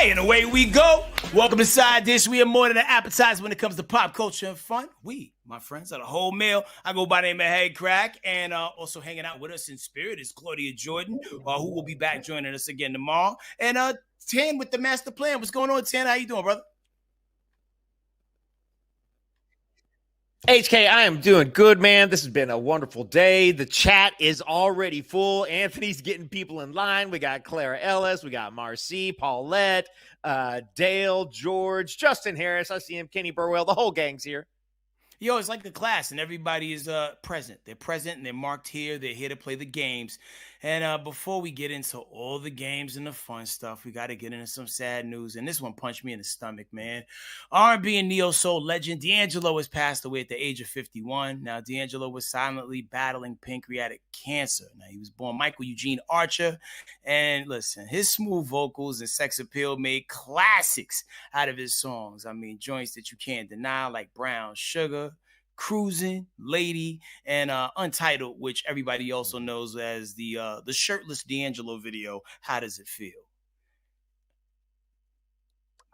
Okay, and away we go. Welcome to Side Dish. We are more than an appetizer when it comes to pop culture and fun. We, my friends, are the whole meal. I go by the name of Headkrack, and also hanging out with us in spirit is Claudia Jordan, who will be back joining us again tomorrow. And Tan with the master plan. What's going on, Tan? How you doing, brother? HK, I am doing good, man. This has been a wonderful day. The chat is already full. Anthony's getting people in line. We got Clara Ellis. We got Marcy, Paulette, Dale, George, Justin Harris. I see him, Kenny Burwell. The whole gang's here. Yo, it's like the class, and everybody is present. They're present, and they're marked here. They're here to play the games. And before we get into all the games and the fun stuff, we got to get into some sad news. And this one punched me in the stomach, man. R&B and neo-soul legend D'Angelo has passed away at the age of 51. Now, D'Angelo was silently battling pancreatic cancer. Now, he was born Michael Eugene Archer. And listen, his smooth vocals and sex appeal made classics out of his songs. I mean, joints that you can't deny, like Brown Sugar, Cruising, Lady, and Untitled, which everybody also knows as the shirtless D'Angelo video. How does it feel?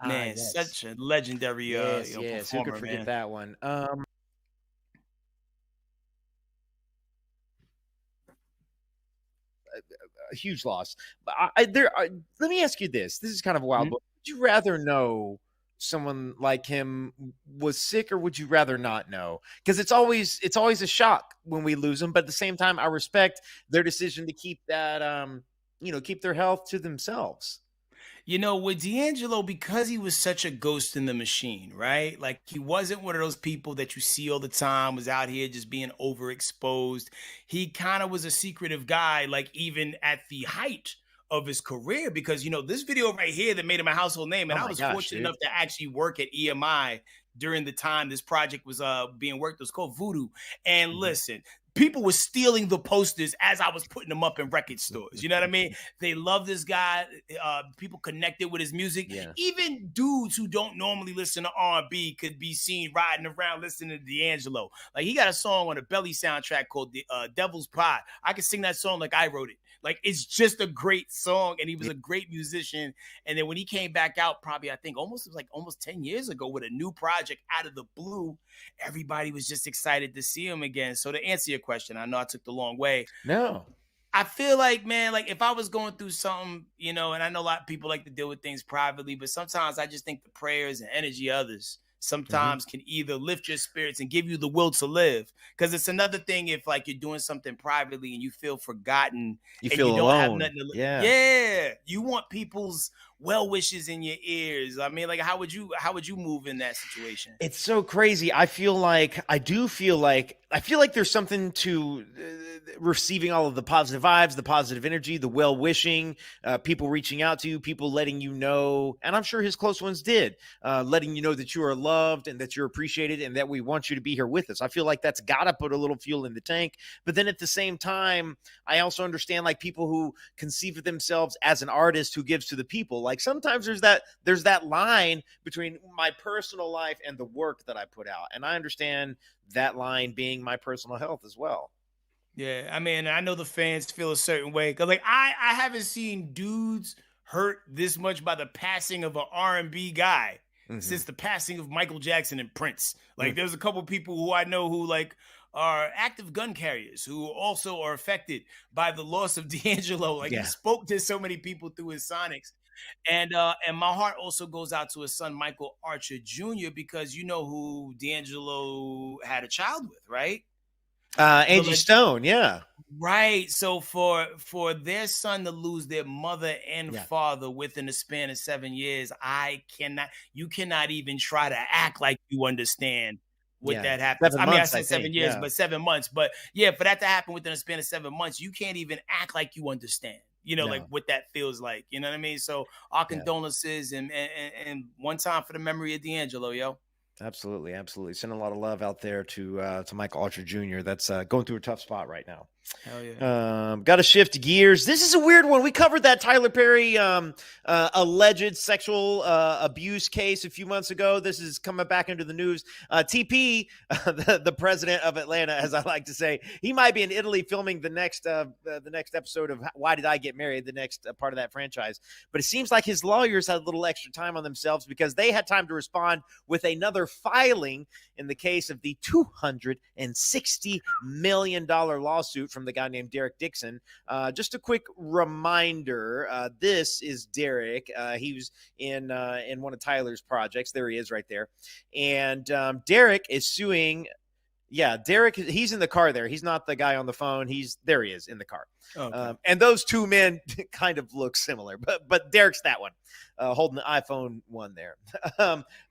Man, Yes. such a legendary Yes, who could performer, forget man. that one? A huge loss. But let me ask you this. This is kind of wild, Mhm. but would you rather know someone like him was sick, or would you rather not know? Because it's always a shock when we lose them, but at the same time, I respect their decision to keep that keep their health to themselves. You know, with D'Angelo, because he was such a ghost in the machine, right? Like, he wasn't one of those people that you see all the time, was out here just being overexposed. He kind of was a secretive guy, like, even at the height of his career, because, this video right here that made him a household name, Oh and I my was gosh, fortunate dude. enough to actually work at EMI during the time this project was being worked. It was called Voodoo. And Mhm. listen, people were stealing the posters as I was putting them up in record stores. You know what I mean? They love this guy. People connected with his music. Yeah. Even dudes who don't normally listen to R&B could be seen riding around listening to D'Angelo. Like, he got a song on the Belly soundtrack called "The Devil's Pride." I could sing that song like I wrote it. Like, it's just a great song, and he was a great musician. And then when he came back out, probably I think almost 10 years ago with a new project out of the blue, everybody was just excited to see him again. So to answer your question, I know I took the long way. No. I feel like, man, like, if I was going through something, and I know a lot of people like to deal with things privately, but sometimes I just think the prayers and energy of others sometimes can either lift your spirits and give you the will to live. Because it's another thing if, like, you're doing something privately and you feel forgotten You and you feel don't have alone. nothing to. Yeah. Yeah, you want people's well wishes in your ears. I mean, like, how would you move in that situation? It's so crazy. I feel like there's something to receiving all of the positive vibes, the positive energy, the well wishing, people reaching out to you, people letting you know, and I'm sure his close ones did, letting you know that you are loved and that you're appreciated and that we want you to be here with us. I feel like that's got to put a little fuel in the tank. But then at the same time, I also understand, like, people who conceive of themselves as an artist who gives to the people. Like, sometimes there's that line between my personal life and the work that I put out. And I understand that line being my personal health as well. Yeah, I mean, I know the fans feel a certain way because, like, I haven't seen dudes hurt this much by the passing of an R&B guy since the passing of Michael Jackson and Prince. Like, there's a couple people who I know who, like, are active gun carriers who also are affected by the loss of D'Angelo. Like, he Yeah. spoke to so many people through his sonics. And my heart also goes out to his son Michael Archer Jr. because you know who D'Angelo had a child with, right? Angie Stone. Yeah. Right. So for their son to lose their mother and Yeah. father within a span of 7 years, you cannot even try to act like you understand what that happens. 7 I mean, I months, said I seven think. years, Yeah. but 7 months. But yeah, for that to happen within a span of 7 months, you can't even act like you understand. Like No. what that feels like. You know what I mean? So our Yeah. condolences and one time for the memory of D'Angelo, yo. Absolutely. Absolutely. Sending a lot of love out there to Michael Archer Jr. That's going through a tough spot right now. Hell yeah. Got to shift gears. This is a weird one. We covered that Tyler Perry alleged sexual abuse case a few months ago. This is coming back into the news. TP, the president of Atlanta, as I like to say, he might be in Italy filming the next episode of Why Did I Get Married, the next part of that franchise. But it seems like his lawyers had a little extra time on themselves because they had time to respond with another filing in the case of the $260 million lawsuit from the guy named Derek Dixon. Just a quick reminder, this is Derek. He was in one of Tyler's projects. There he is right there. And Derek is suing. Yeah, Derek, he's in the car there. He's not the guy on the phone. There he is in the car. Okay. And those two men kind of look similar, but Derek's that one, holding the iPhone 1 there.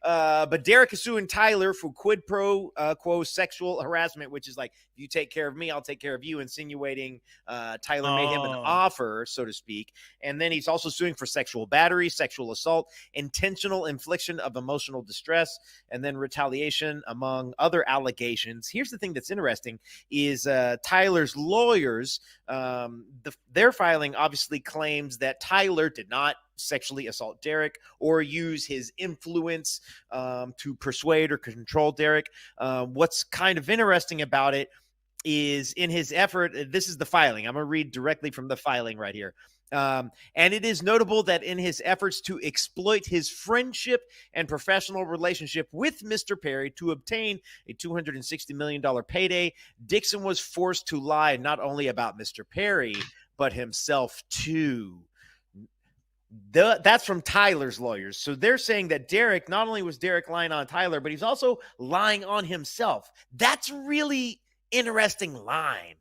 But Derek is suing Tyler for quid pro quo sexual harassment, which is like, if you take care of me, I'll take care of you, insinuating Tyler made him an offer, so to speak. And then he's also suing for sexual battery, sexual assault, intentional infliction of emotional distress, and then retaliation, among other allegations. Here's the thing that's interesting is Tyler's lawyers, their filing obviously claims that Tyler did not sexually assault Derek or use his influence to persuade or control Derek. What's kind of interesting about it is in his effort, this is the filing. I'm going to read directly from the filing right here. And it is notable that in his efforts to exploit his friendship and professional relationship with Mr. Perry to obtain a $260 million payday, Dixon was forced to lie not only about Mr. Perry, but himself too. That's from Tyler's lawyers. So they're saying that Derek, not only was Derek lying on Tyler, but he's also lying on himself. That's really interesting line.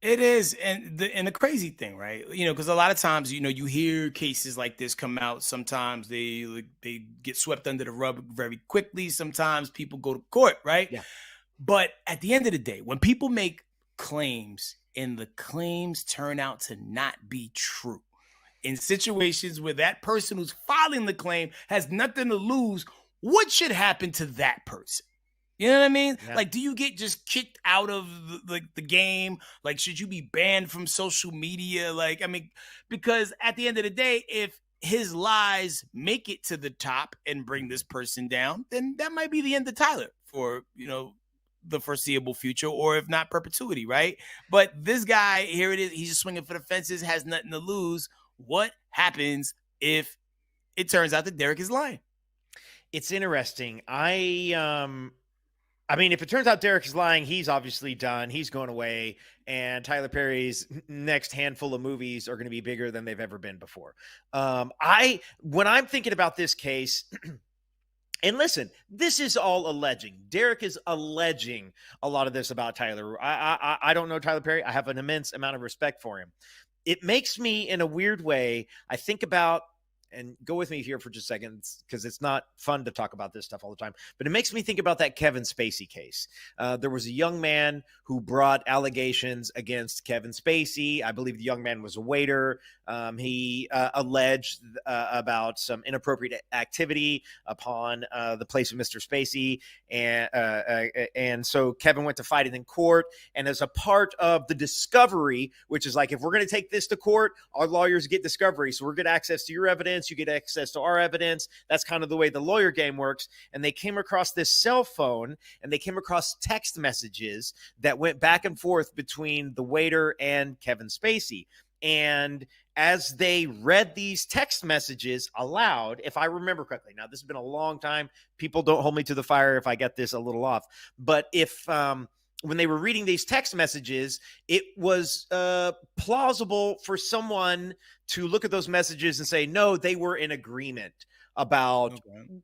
It is. And the crazy thing, right? Because a lot of times, you hear cases like this come out. Sometimes they get swept under the rug very quickly. Sometimes people go to court, right? Yeah. But at the end of the day, when people make claims and the claims turn out to not be true, in situations where that person who's filing the claim has nothing to lose, what should happen to that person? You know what I mean? Yeah. Like, do you get just kicked out of the game? Like, should you be banned from social media? Like, I mean, because at the end of the day, if his lies make it to the top and bring this person down, then that might be the end of Tyler for, the foreseeable future, or if not perpetuity, right? But this guy, here it is, he's just swinging for the fences, has nothing to lose. What happens if it turns out that Derek is lying? It's interesting. I mean, if it turns out Derek is lying, he's obviously done. He's going away, and Tyler Perry's next handful of movies are going to be bigger than they've ever been before. When I'm thinking about this case, and listen, this is all alleging. Derek is alleging a lot of this about Tyler. I don't know Tyler Perry. I have an immense amount of respect for him. It makes me, in a weird way, I think about, and go with me here for just a second because it's not fun to talk about this stuff all the time, but it makes me think about that Kevin Spacey case. There was a young man who brought allegations against Kevin Spacey. I believe the young man was a waiter. He alleged about some inappropriate activity upon the place of Mr. Spacey. And so Kevin went to fight it in court. And as a part of the discovery, which is like, if we're going to take this to court, our lawyers get discovery. So we're getting access to your evidence. You get access to our evidence. That's kind of the way the lawyer game works. And they came across this cell phone, and they came across text messages that went back and forth between the waiter and Kevin Spacey. And as they read these text messages aloud, if I remember correctly, now this has been a long time, people don't hold me to the fire if I get this a little off, but if when they were reading these text messages, it was plausible for someone to look at those messages and say, no, they were in agreement about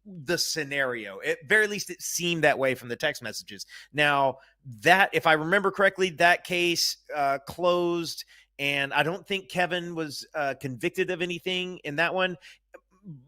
the scenario. At very least, it seemed that way from the text messages. Now, that, if I remember correctly, that case closed, and I don't think Kevin was convicted of anything in that one,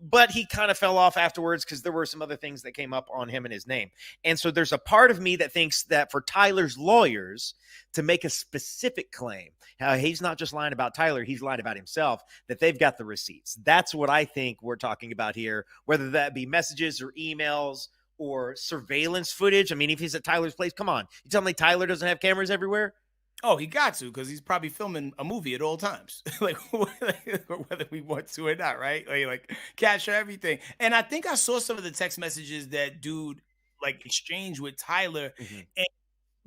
but he kind of fell off afterwards because there were some other things that came up on him and his name. And so there's a part of me that thinks that for Tyler's lawyers to make a specific claim, he's not just lying about Tyler, he's lying about himself, that they've got the receipts. That's what I think we're talking about here, whether that be messages or emails or surveillance footage. I mean, if he's at Tyler's place, come on. You tell me Tyler doesn't have cameras everywhere? Oh, he got to because he's probably filming a movie at all times, like whether we want to or not, right? Like capture everything. And I think I saw some of the text messages that dude like exchanged with Tyler, Mhm. and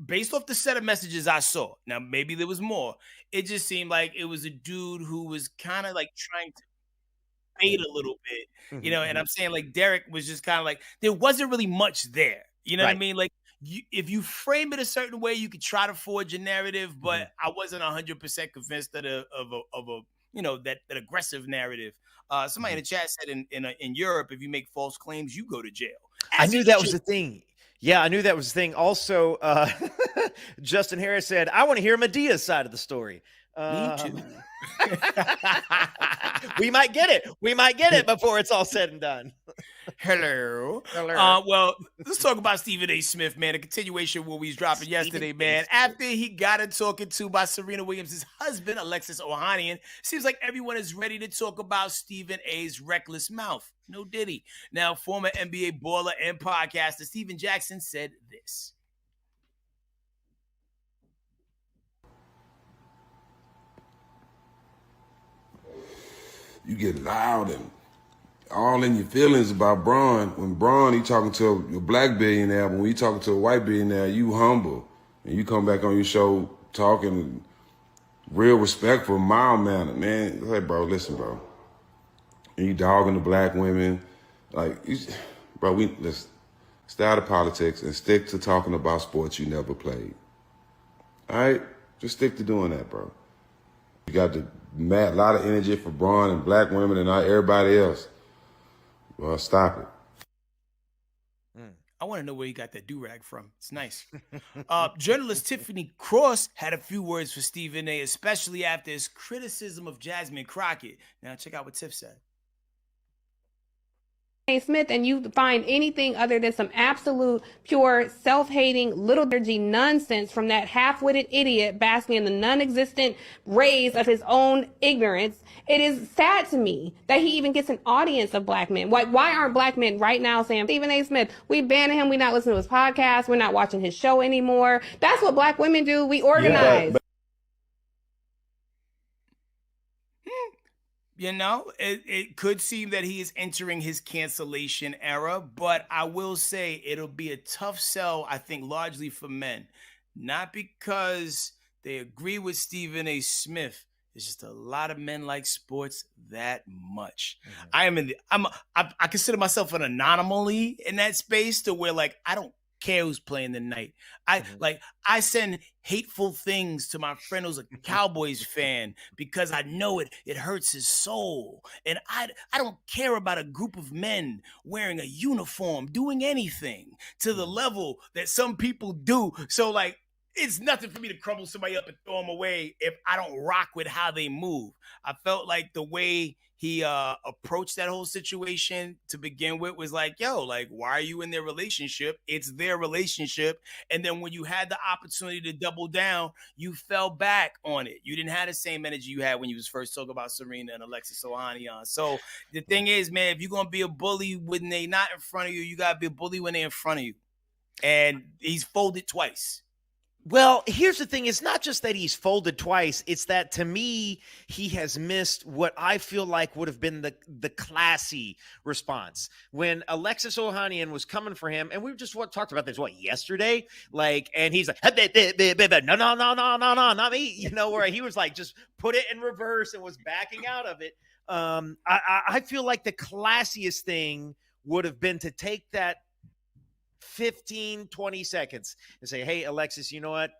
based off the set of messages I saw. Now maybe there was more. It just seemed like it was a dude who was kind of like trying to fade a little bit, Mhm. and I'm saying like Derek was just kind of like there wasn't really much there. You know what I Right. mean? Like if you frame it a certain way, you could try to forge a narrative, but Mhm. I wasn't 100% convinced that of a that aggressive narrative. Somebody in Mhm. the chat said in Europe, if you make false claims, you go to jail, I as knew it that was should. the thing. Yeah, I knew that was the thing. Also, Justin Harris said, "I want to hear Medea's side of the story." Me Um, too. we might get it. We might get it before it's all said and done. Hello. Hello. Well, let's talk about Stephen A. Smith, man. A continuation of what we was dropping Stephen yesterday, A. man. Smith. After he got it talking to by Serena Williams' husband, Alexis Ohanian, seems like everyone is ready to talk about Stephen A.'s reckless mouth. No diddy. Now, former NBA baller and podcaster Stephen Jackson said this. You get loud and all in your feelings about Braun. When Braun, he talking to a black billionaire. When we talking to a white billionaire, you humble. And you come back on your show talking real respectful, mild manner, man. Hey, bro, listen, bro. And you dogging the black women. Bro, let's stay out of politics and stick to talking about sports you never played. All right? Just stick to doing that, bro. You got the mad lot of energy for Braun and black women and not everybody else. Well, stop it. I want to know where he got that do-rag from. It's nice. Journalist Tiffany Cross had a few words for Stephen A., especially after his criticism of Jasmine Crockett. Now, check out what Tiff said. Smith, and you find anything other than some absolute pure self-hating little dirty nonsense from that half-witted idiot basking in the non-existent rays of his own ignorance, it is sad to me that he even gets an audience of black men. Why aren't black men right now saying, Stephen A. Smith, we banned him, we not listening to his podcast, we're not watching his show anymore? That's what black women do. We organize. It could seem that he is entering his cancellation era, but I will say it'll be a tough sell, I think, largely for men. Not because they agree with Stephen A. Smith. It's just a lot of men like sports that much. I consider myself an anomaly in that space to where like I don't care who's playing the night. I send hateful things to my friend who's a Cowboys fan because I know it hurts his soul. And I don't care about a group of men wearing a uniform doing anything to the level that some people do. So like it's nothing for me to crumble somebody up and throw them away if I don't rock with how they move. I felt like the way he approached that whole situation to begin with was like, yo, like, why are you in their relationship? It's their relationship. And then when you had the opportunity to double down, you fell back on it. You didn't have the same energy you had when you was first talking about Serena and Alexis Ohanian. So the thing is, man, if you're going to be a bully when they not in front of you, you got to be a bully when they're in front of you. And he's folded twice. Well, here's the thing. It's not just that he's folded twice. It's that, to me, he has missed what I feel like would have been the classy response. When Alexis Ohanian was coming for him, and we just talked about this, yesterday? And he's like, no, not me. Where he was like, just put it in reverse and was backing out of it. I feel like the classiest thing would have been to take that 15, 20 seconds and say, hey, Alexis, you know what?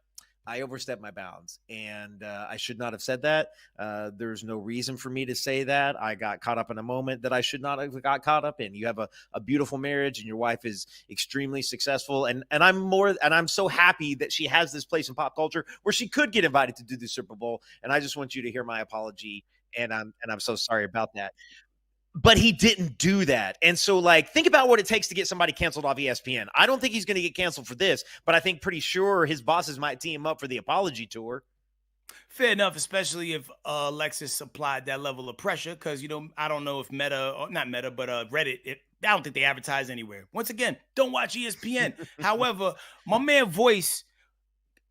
I overstepped my bounds and I should not have said that. There's no reason for me to say that. I got caught up in a moment that I should not have got caught up in. You have a beautiful marriage and your wife is extremely successful. And I'm so happy that she has this place in pop culture where she could get invited to do the Super Bowl. And I just want you to hear my apology. And I'm so sorry about that. But he didn't do that. And so, think about what it takes to get somebody canceled off ESPN. I don't think he's going to get canceled for this, but I think pretty sure his bosses might tee him up for the apology tour. Fair enough, especially if Alexis applied that level of pressure, because, I don't know if not Meta, but Reddit, I don't think they advertise anywhere. Once again, don't watch ESPN. However, my man Voice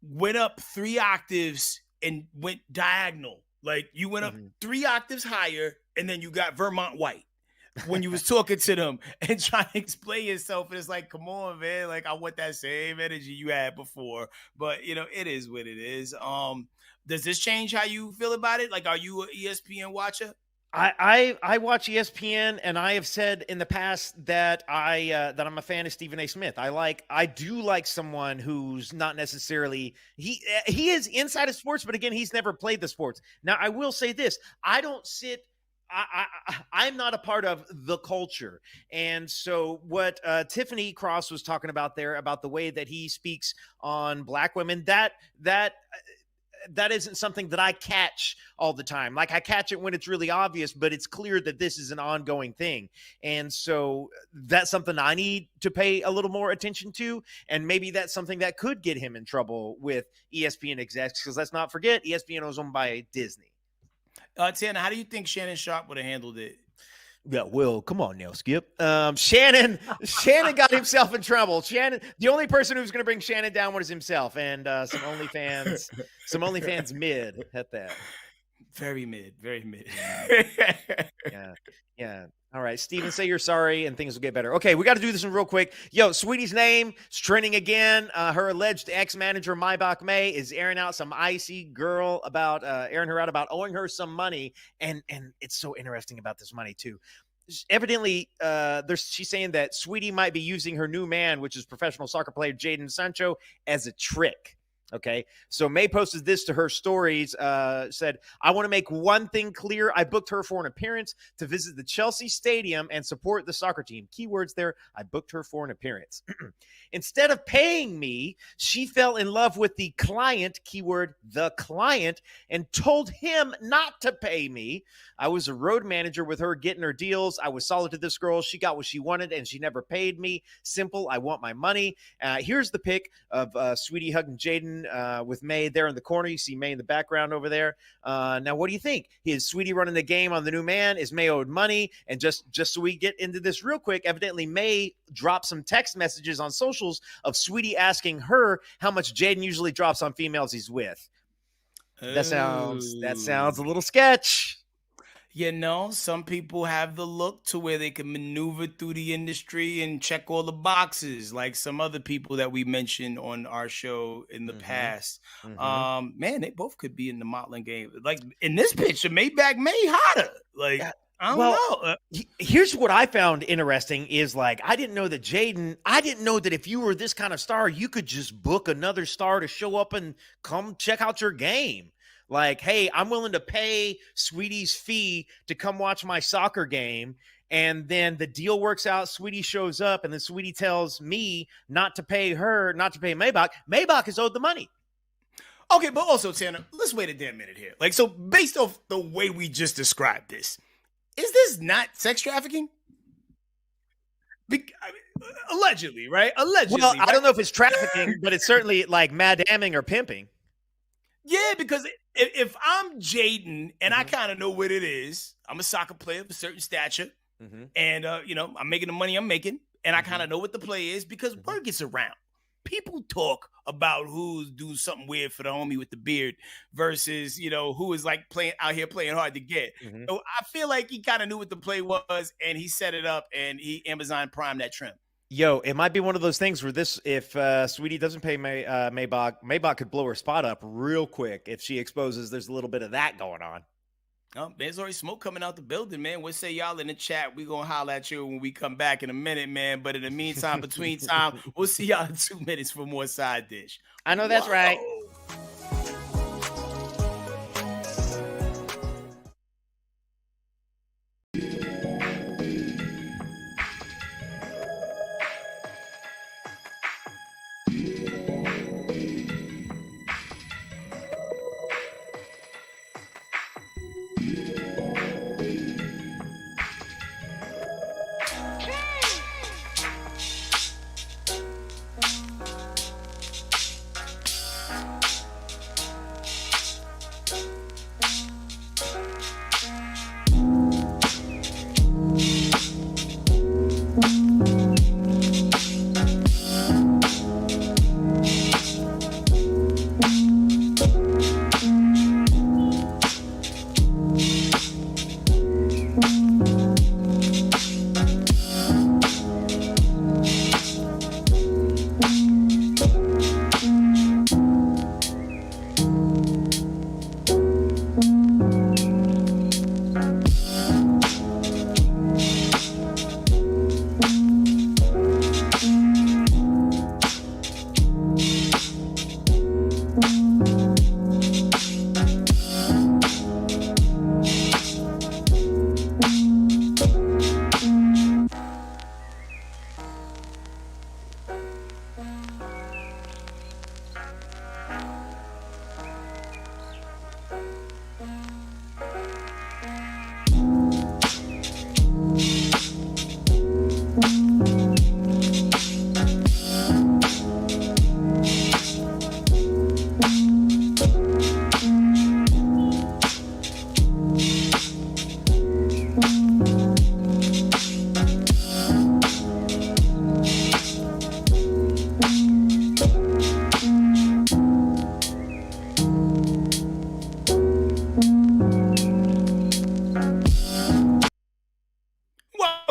went up 3 octaves and went diagonal. Like you went up 3 octaves higher, and then you got Vermont White when you was talking to them and trying to explain yourself. And it's like, come on, man. Like, I want that same energy you had before. But, you know, it is what it is. Does this change how you feel about it? Like, are you an ESPN watcher? I watch ESPN, and I have said in the past that I'm a fan of Stephen A. Smith. I do like someone who's not necessarily he is inside of sports, but again, he's never played the sports. Now, I will say this: I'm not a part of the culture. And so what Tiffany Cross was talking about there, about the way that he speaks on black women, that isn't something that I catch all the time. Like, I catch it when it's really obvious, but it's clear that this is an ongoing thing. And so that's something I need to pay a little more attention to. And maybe that's something that could get him in trouble with ESPN execs, because let's not forget, ESPN was owned by Disney. Tana, how do you think Shannon Sharp would have handled it? Yeah, well, come on now, Skip. Shannon got himself in trouble. Shannon, the only person who's going to bring Shannon down was himself, and some OnlyFans mid at that. Very mid. Yeah. All right, Steven, say you're sorry and things will get better. Okay, we got to do this one real quick. Yo, Saweetie's name is trending again. Her alleged ex-manager, Maybach May, is airing out some icy girl about airing her out about owing her some money. And it's so interesting about this money, too. Evidently, she's saying that Saweetie might be using her new man, which is professional soccer player Jadon Sancho, as a trick. Okay, so May posted this to her stories, said, I want to make one thing clear. I booked her for an appearance to visit the Chelsea Stadium and support the soccer team. Keywords there, I booked her for an appearance. Instead of paying me, she fell in love with the client, keyword the client, and told him not to pay me. I was a road manager with her, getting her deals. I was solid to this girl. She got what she wanted, and she never paid me. Simple, I want my money. Here's the pic of Saweetie hugging Jadon with May there in the corner. You see May in the background over there. Now, what do you think? Is Saweetie running the game on the new man? Is May owed money? And just so we get into this real quick, evidently May dropped some text messages on socials of Saweetie asking her how much Jadon usually drops on females he's with. That sounds a little sketch. You know, some people have the look to where they can maneuver through the industry and check all the boxes, like some other people that we mentioned on our show in the past. Man, they both could be in the modeling game. Like in this picture, Maybach May hotter. Like, I don't know. Here's what I found interesting is, like, I didn't know that if you were this kind of star, you could just book another star to show up and come check out your game. Like, hey, I'm willing to pay Saweetie's fee to come watch my soccer game. And then the deal works out. Saweetie shows up, and then Saweetie tells me not to pay her, not to pay Maybach. Maybach is owed the money. Okay, but also, Tanner, let's wait a damn minute here. Like, so based off the way we just described this, is this not sex trafficking? Allegedly, right? Allegedly. Well, I right? don't know if it's trafficking, but it's certainly like madamming or pimping. Yeah, because if I'm Jadon and I kind of know what it is, I'm a soccer player of a certain stature, and you know, I'm making the money I'm making, and I kind of know what the play is because word gets around. People talk about who's doing something weird for the homie with the beard versus, you know, who is like playing out here playing hard to get. So I feel like he kind of knew what the play was, and he set it up, and he Amazon Prime that trim. Yo, it might be one of those things where if Saweetie doesn't pay Maybach could blow her spot up real quick if she exposes there's a little bit of that going on. Oh, there's already smoke coming out the building, man. What say y'all in the chat? We're going to holler at you when we come back in a minute, man. But in the meantime, between time, we'll see y'all in 2 minutes for more Side Dish. I know that's right.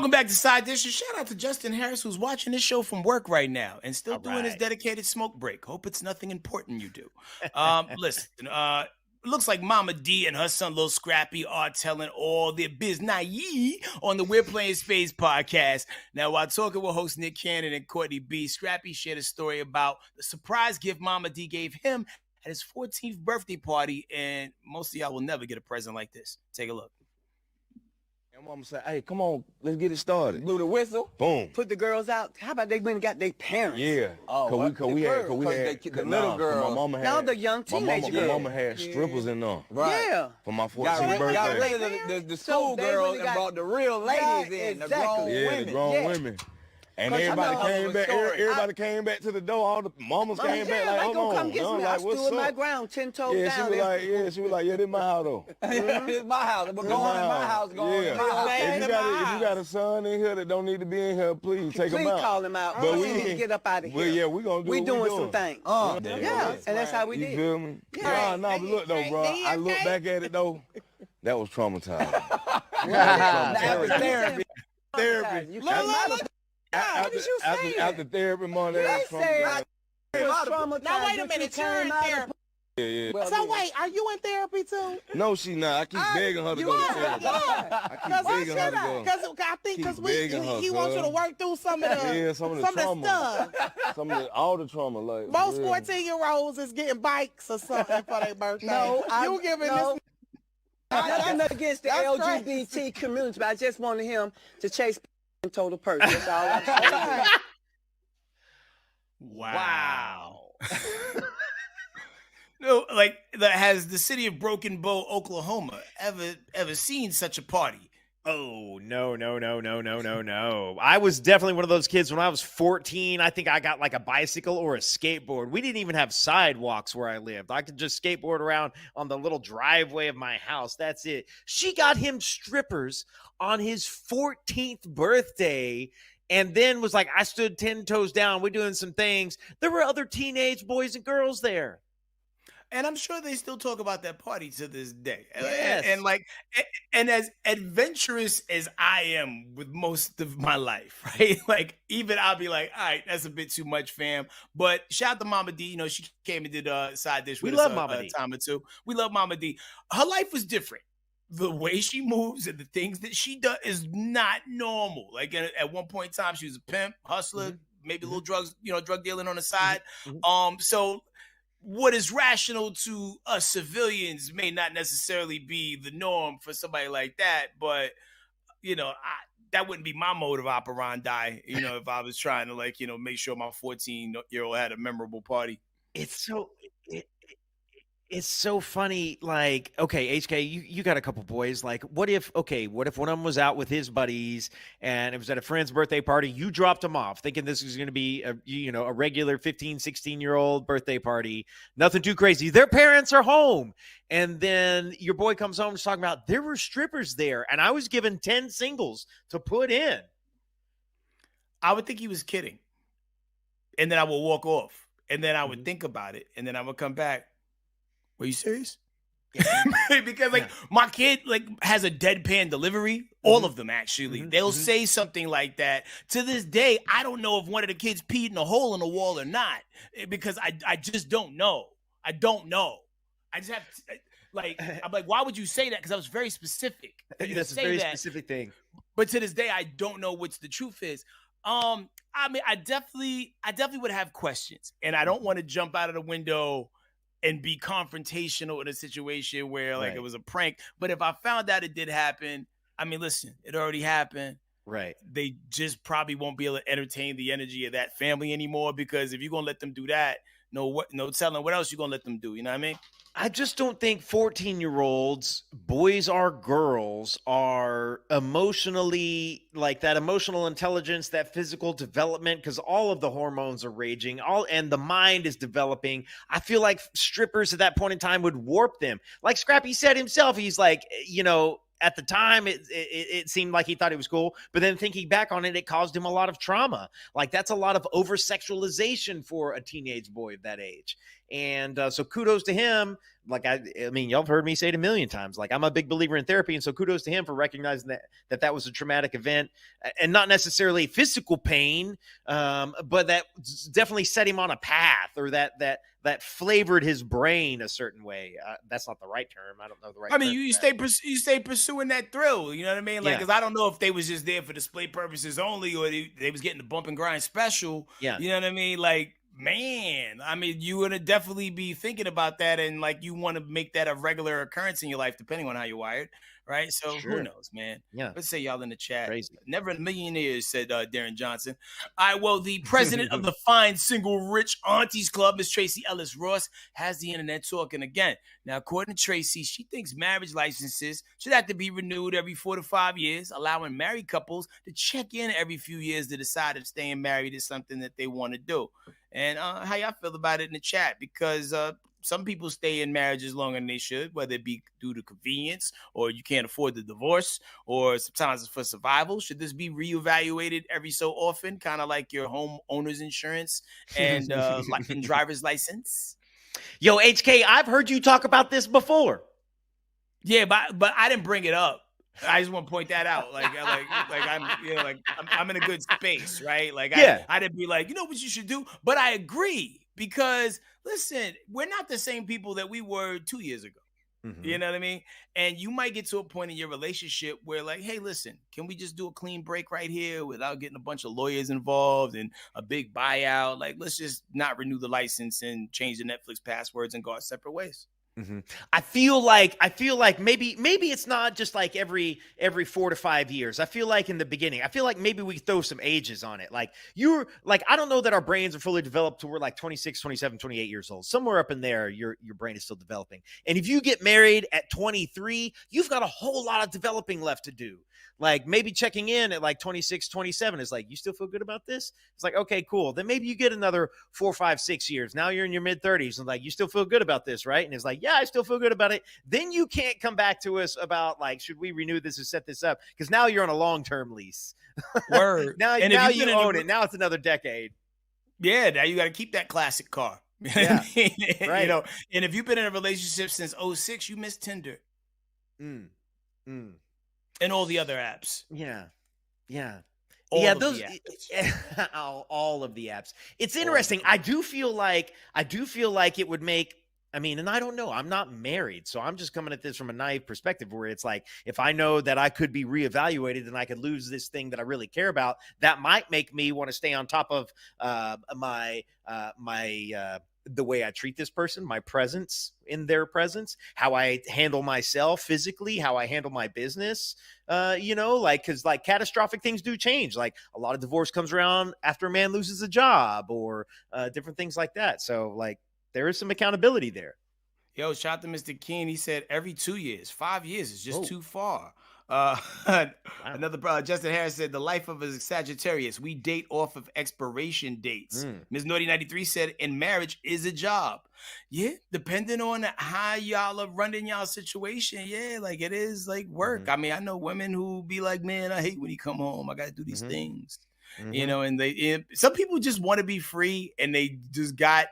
Welcome back to Side Dish. And shout out to Justin Harris, who's watching this show from work right now and still doing his dedicated smoke break. Hope it's nothing important you do. Listen, looks like Mama D and her son Lil Scrappy are telling all their business on the We're Playing Spades podcast. Now, while talking with host Nick Cannon and Courtney B, Scrappy shared a story about the surprise gift Mama D gave him at his 14th birthday party, and most of y'all will never get a present like this. Take a look. Mama said, hey, come on, let's get it started. Blew the whistle. Boom. Put the girls out. How about they went and got their parents? Yeah. Oh, Cause we had the little girls. My mama had, Now the young teenagers. my mama had strippers in them. Right. Yeah. For my 14th birthday. Got rid of the school girls and brought the real ladies in. The grown women. The grown women. And everybody came back. Everybody came back to the door. All the mamas came back like, hold on. Come get me. I stood my ground 10 toes down. She was like, yeah, this my house though. This is my house. We're going in my house. If you got a son in here that don't need to be in here, please take him out. Please call him out. But we can get up out of here. Well, yeah, we're gonna do. We doing some things. Yeah, and that's how we did. You feel me? Yeah. Nah, but look though, bro. I look back at it though. That was traumatizing. That was therapy. Therapy. After therapy, Mom, that was traumatizing. Now wait a minute, you're in therapy. Yeah. So wait, are you in therapy too? No, she not. I keep begging her to go to therapy. I keep begging her to go. Because he wants you to work through some of the some of the trauma. Stuff. All the trauma. Like most 14-year-olds is getting bikes or something for their birthday. No, you giving this. I'm not against the LGBT community, but I just wanted him to chase and total purchase. That's all I'm saying. Wow. No, like, has the city of Broken Bow, Oklahoma, ever seen such a party? Oh, no. I was definitely one of those kids when I was 14. I think I got like a bicycle or a skateboard. We didn't even have sidewalks where I lived. I could just skateboard around on the little driveway of my house. That's it. She got him strippers on his 14th birthday and then was like, I stood 10 toes down. We're doing some things. There were other teenage boys and girls there. And I'm sure they still talk about that party to this day. Yes. And as adventurous as I am with most of my life, right? Like, even I'll be like, all right, that's a bit too much, fam. But shout out to Mama D. You know, she came and did a side dish with us a time or two. We love Mama D. Her life was different. The way she moves and the things that she does is not normal. Like, at one point in time, she was a pimp, hustler, maybe a little drugs, drug dealing on the side. So what is rational to us civilians may not necessarily be the norm for somebody like that, but that wouldn't be my mode of operandi, if I was trying to make sure my 14-year-old had a memorable party. It's so funny. Like, okay, HK, you got a couple boys. Like, what if one of them was out with his buddies and it was at a friend's birthday party? You dropped them off thinking this was going to be a regular 15, 16-year-old birthday party. Nothing too crazy. Their parents are home. And then your boy comes home and is talking about there were strippers there. And I was given 10 singles to put in. I would think he was kidding. And then I would walk off. And then I would think about it. And then I would come back. Were you serious? Because my kid has a deadpan delivery. All of them actually. They'll say something like that. To this day, I don't know if one of the kids peed in a hole in the wall or not, because I just don't know. I don't know. I just have to, I'm like, why would you say that? Because I was very specific. That's a very specific thing. But to this day, I don't know what the truth is. I mean, I definitely would have questions, and I don't want to jump out of the window and be confrontational in a situation where it was a prank. But if I found out it did happen, I mean, listen, it already happened. Right. They just probably won't be able to entertain the energy of that family anymore, because if you're going to let them do that, no telling what else you're going to let them do. You know what I mean? I just don't think 14-year-olds, boys or girls, are emotionally that emotional intelligence, that physical development, because all of the hormones are raging, and the mind is developing. I feel like strippers at that point in time would warp them. Like Scrappy said himself, he's like, at the time, it seemed like he thought it was cool, but then thinking back on it, it caused him a lot of trauma. Like, that's a lot of over-sexualization for a teenage boy of that age. And so kudos to him. Like, I mean, y'all have heard me say it a million times. Like, I'm a big believer in therapy. And so kudos to him for recognizing that was a traumatic event, and not necessarily physical pain, but that definitely set him on a path, or that flavored his brain a certain way. That's not the right term. I don't know the right term. I mean, you stay pursuing that thrill. You know what I mean? Like, because I don't know if they was just there for display purposes only, or they was getting the bump and grind special. Yeah. You know what I mean? Like, man, I mean, you would definitely be thinking about that, and like you want to make that a regular occurrence in your life, depending on how you're wired, right? So who knows, man? Yeah. Let's say y'all in the chat. Crazy. Never in a million years, said Darren Johnson. All right, well, the president of the Fine Single Rich Aunties Club, Miss Tracy Ellis Ross, has the internet talking again. Now, according to Tracy, she thinks marriage licenses should have to be renewed every 4 to 5 years, allowing married couples to check in every few years to decide if staying married is something that they want to do. And how y'all feel about it in the chat? Because some people stay in marriages longer than they should, whether it be due to convenience, or you can't afford the divorce, or sometimes it's for survival. Should this be reevaluated every so often, kind of like your home owner's insurance and driver's license? Yo, HK, I've heard you talk about this before. Yeah, but I didn't bring it up. I just want to point that out. Like I'm in a good space, right? Like, I didn't be like, you know what you should do? But I agree, because listen, we're not the same people that we were 2 years ago. Mm-hmm. You know what I mean? And you might get to a point in your relationship where, like, hey, listen, can we just do a clean break right here without getting a bunch of lawyers involved and a big buyout? Like, let's just not renew the license and change the Netflix passwords and go our separate ways. Mm-hmm. I feel like maybe it's not just like every 4 to 5 years. I feel like in the beginning, I feel like maybe we throw some ages on it. Like, you're like, I don't know that our brains are fully developed to we're like 26, 27, 28 years old. Somewhere up in there, your brain is still developing. And if you get married at 23, you've got a whole lot of developing left to do. Like, maybe checking in at like 26, 27 is like, you still feel good about this? It's like, okay, cool. Then maybe you get another 4, 5, 6 years. Now you're in your mid 30s and like, you still feel good about this, right? And it's like, yeah, I still feel good about it. Then you can't come back to us about like, should we renew this or set this up? Because now you're on a long-term lease. Word. now you own it. Now it's another decade. Yeah, now you got to keep that classic car. Yeah, right. You know, and if you've been in a relationship since 2006, you miss Tinder. And all the other apps. Yeah. All of those the apps. all of the apps. It's interesting. I do feel like it would make, I mean, and I don't know, I'm not married, so I'm just coming at this from a naive perspective where it's like, if I know that I could be reevaluated and I could lose this thing that I really care about, that might make me want to stay on top of the way I treat this person, my presence in their presence, how I handle myself physically, how I handle my business, because like catastrophic things do change. Like, a lot of divorce comes around after a man loses a job or different things like that. So like, there is some accountability there. Yo, shout out to Mr. King. He said every 2 years, 5 years is just too far. Another brother, Justin Harris, said the life of a Sagittarius, we date off of expiration dates. Ms. Naughty 93 said, in marriage is a job. Yeah, depending on how y'all are running y'all situation. Yeah, like, it is like work. I mean, I know women who be like, man, I hate when he come home. I got to do these things. You know, and some people just want to be free, and they just got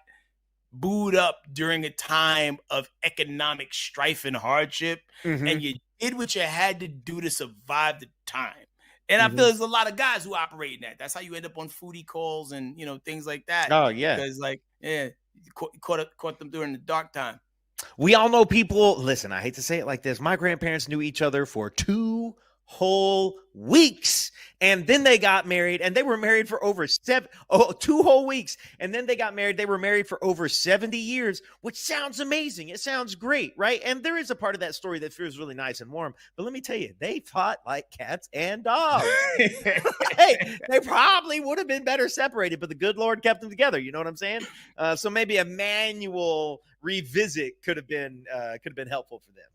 booed up during a time of economic strife and hardship, and you did what you had to do to survive the time. And I feel there's a lot of guys who operate in that. That's how you end up on foodie calls and, things like that. Oh, yeah. Because, like, caught them during the dark time. We all know people. Listen, I hate to say it like this. My grandparents knew each other for 2 whole weeks, and then they got married, and they were married for over 2 whole weeks, and then they got married. They were married for over 70 years, which sounds amazing. It sounds great, right? And there is a part of that story that feels really nice and warm, but let me tell you, they fought like cats and dogs. Hey, they probably would have been better separated, but the good Lord kept them together. You know what I'm saying? So maybe a manual revisit could have been helpful for them.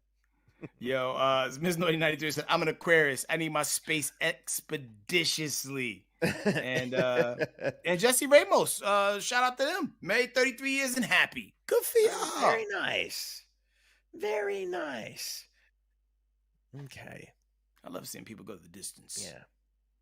Yo, Ms. Naughty 93 said, I'm an Aquarius. I need my space expeditiously. And Jesse Ramos, shout out to them. Married 33 years and happy. Good for y'all. Very nice. Very nice. Okay. I love seeing people go the distance. Yeah.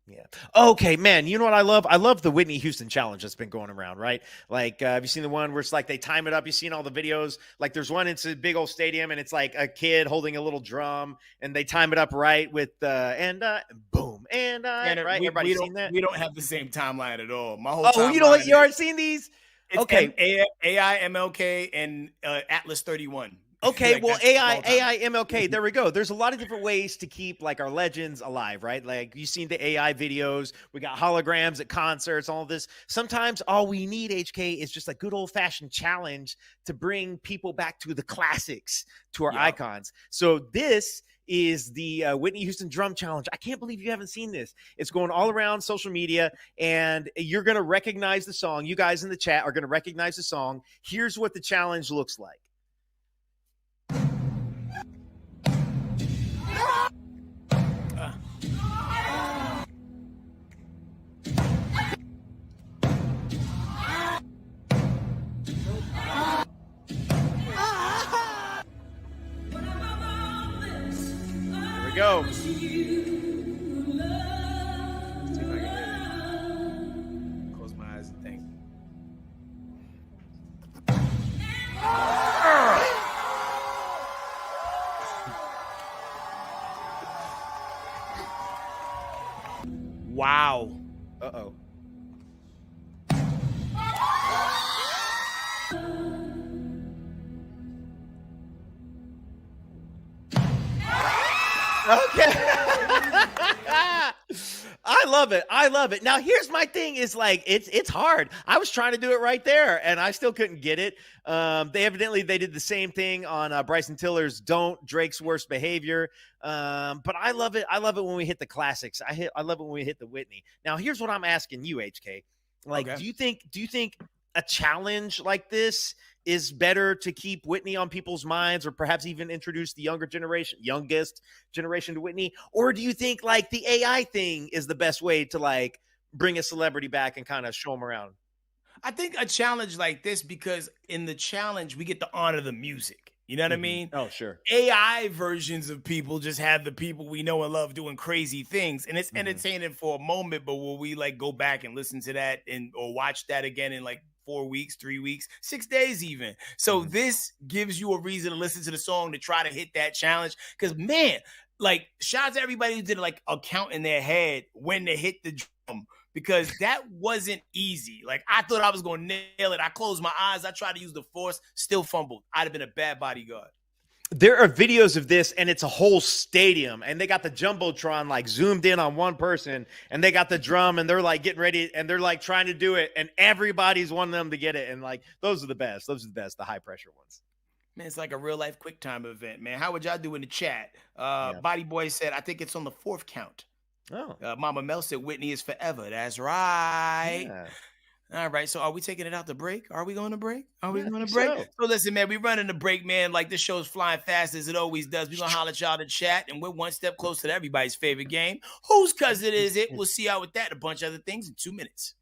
Yeah. Okay, man. You know what I love? I love the Whitney Houston challenge that's been going around, right? Like, have you seen the one where it's like they time it up? You've seen all the videos. Like, there's one, it's a big old stadium, and it's like a kid holding a little drum, and they time it up right with boom, And right? Everybody's seen that? we don't have the same timeline at all. My whole Oh, you know what? timeline You already seen these? it's Okay. AI, MLK, and Atlas 31. Okay, Like, well, that's all time. AI, MLK, there we go. There's a lot of different ways to keep like our legends alive, right? Like you've seen the AI videos. We got holograms at concerts, all this. Sometimes all we need, HK, is just a good old fashioned challenge to bring people back to the classics, to our icons. So this is the Whitney Houston drum challenge. I can't believe you haven't seen this. It's going all around social media, and you're going to recognize the song. You guys in the chat are going to recognize the song. Here's what the challenge looks like. Here we go. Let's see if I can hit it. Close my eyes and think. Wow. Uh-oh. Okay. I love it. I love it. Now, here's my thing is like, it's hard. I was trying to do it right there, and I still couldn't get it. They did the same thing on Bryson Tiller's Don't, Drake's Worst Behavior. But I love it. I love it when we hit the classics. I love it when we hit the Whitney. Now, here's what I'm asking you, HK. Like, Okay. do you think a challenge like this is better to keep Whitney on people's minds, or perhaps even introduce the youngest generation to Whitney? Or do you think like the AI thing is the best way to like bring a celebrity back and kind of show them around? I think a challenge like this, because in the challenge, we get to honor the music. You know what I mean? Oh, sure. AI versions of people just have the people we know and love doing crazy things, and it's entertaining for a moment. But will we like go back and listen to that or watch that again in like 4 weeks, 3 weeks, 6 days even? So this gives you a reason to listen to the song, to try to hit that challenge. Because man, like shout out to everybody who did like a count in their head when they hit the drum, because that wasn't easy. Like I thought I was gonna nail it. I closed my eyes. I tried to use the force, still fumbled. I'd have been a bad bodyguard. There are videos of this, and it's a whole stadium, and they got the Jumbotron like zoomed in on one person, and they got the drum, and they're like getting ready, and they're like trying to do it, and everybody's wanting them to get it. And like those are the best. Those are the best, the high pressure ones. Man, it's like a real life quick time event, man. How would y'all do in the chat? Body Boy said, I think it's on the 4th count. Oh. Mama Mel said Whitney is forever. That's right. Yeah. All right. So are we taking it out to break? Are we going to break? Are we Yeah, I going to think break? so. So listen, man, we running the break, man. Like this show's flying fast as it always does. We're going to holler at y'all to chat, and we're one step closer to everybody's favorite game. Whose cousin is it? We'll see y'all with that and a bunch of other things in 2 minutes.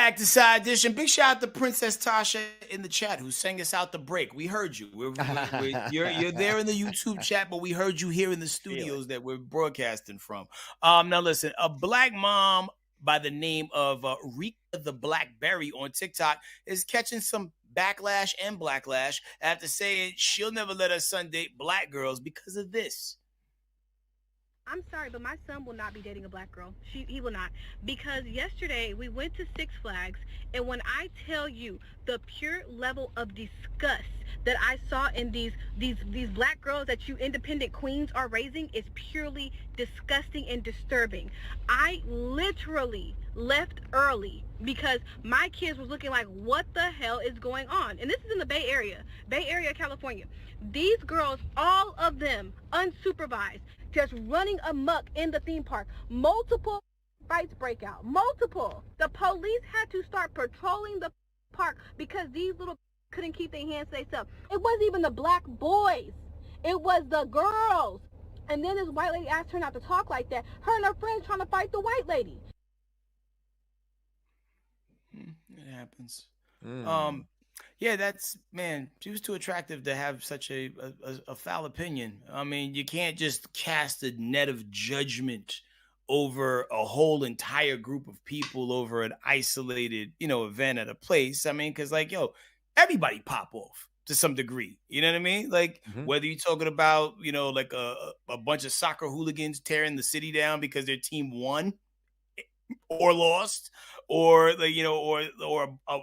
back to Side Edition. Big shout out to Princess Tasha in the chat who sang us out the break. We heard you. You're there in the YouTube chat, but we heard you here in the studios that we're broadcasting from. Now listen, a black mom by the name of Rika the Blackberry on TikTok is catching some backlash and blacklash after saying she'll never let her son date black girls because of this. I'm sorry, but my son will not be dating a black girl. He will not. Because yesterday we went to Six Flags, and when I tell you the pure level of disgust that I saw in these black girls that you independent queens are raising is purely disgusting and disturbing. I literally left early because my kids was looking like, what the hell is going on? And this is in the Bay Area, California. These girls, all of them unsupervised, just running amok in the theme park. Multiple fights break out. Multiple. The police had to start patrolling the park because these little couldn't keep their hands to themselves. It wasn't even the black boys. It was the girls. And then this white lady asked her not to talk like that. Her and her friends trying to fight the white lady. It happens. Yeah, that's, man, she was too attractive to have such a foul opinion. I mean, you can't just cast a net of judgment over a whole entire group of people over an isolated, event at a place. I mean, because everybody pop off to some degree. You know what I mean? Like, whether you're talking about, like a bunch of soccer hooligans tearing the city down because their team won or lost, or a